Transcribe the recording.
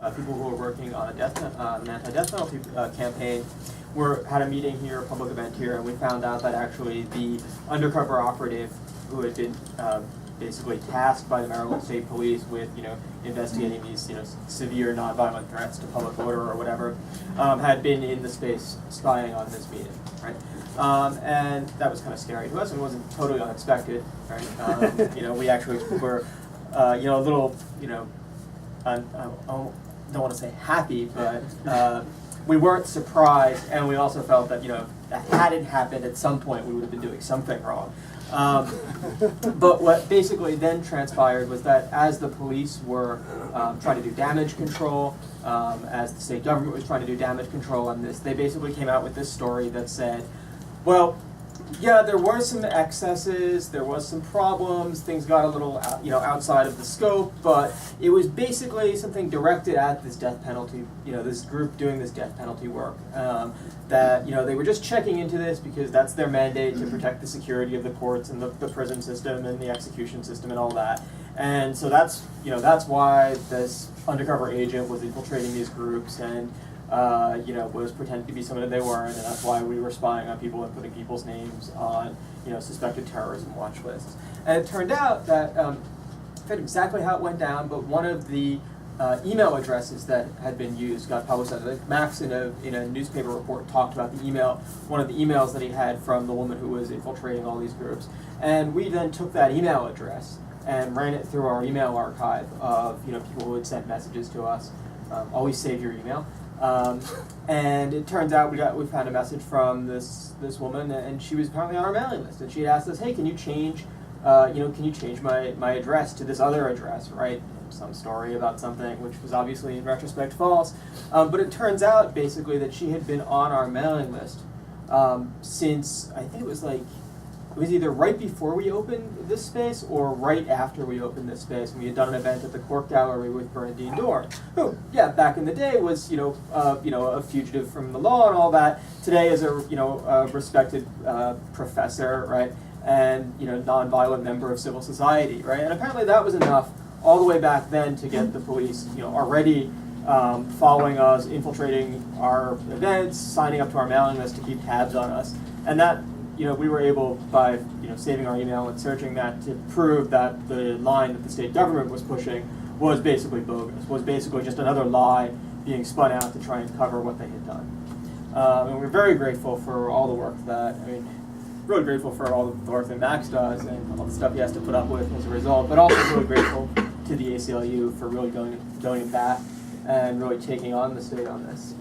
People who were working on an anti-death penalty campaign had a meeting here, a public event here, and we found out that actually the undercover operative who had been basically tasked by the Maryland State Police with, investigating these, severe nonviolent threats to public order or whatever, had been in the space spying on this meeting, right? And that was kind of scary to us. It wasn't totally unexpected, right? We actually were, a little, I don't want to say happy, but we weren't surprised, and we also felt that, that had it happened at some point, we would have been doing something wrong. But what basically then transpired was that as the police were trying to do damage control, as the state government was trying to do damage control on this, they basically came out with this story that said, well, yeah, there were some excesses, there was some problems, things got a little, outside of the scope, but it was basically something directed at this death penalty, this group doing this death penalty work. That, they were just checking into this because that's their mandate to protect the security of the courts and the prison system and the execution system and all that. And so that's why this undercover agent was infiltrating these groups and was pretending to be someone that they weren't, and that's why we were spying on people and putting people's names on, suspected terrorism watch lists. And it turned out that, I forget exactly how it went down, but one of the email addresses that had been used got publicized. I think Max in a newspaper report talked about the email, one of the emails that he had from the woman who was infiltrating all these groups. And we then took that email address and ran it through our email archive of, people who had sent messages to us. Always save your email. And it turns out we found a message from this woman, and she was apparently on our mailing list, and she had asked us, hey, can you change my address to this other address, right? Some story about something which was obviously in retrospect false, but it turns out basically that she had been on our mailing list since, I think it was either right before we opened this space or right after we opened this space. And we had done an event at the Cork Gallery with Bernadine Dorn, who, back in the day was, a fugitive from the law and all that. Today is a respected professor, right, and nonviolent member of civil society, right. And apparently that was enough all the way back then to get the police, already following us, infiltrating our events, signing up to our mailing list to keep tabs on us, and that. We were able, by saving our email and searching that, to prove that the line that the state government was pushing was basically bogus, was basically just another lie being spun out to try and cover what they had done. And we're very grateful for all the work really grateful for all the work that Max does and all the stuff he has to put up with as a result, but also really grateful to the ACLU for really going back and really taking on the state on this.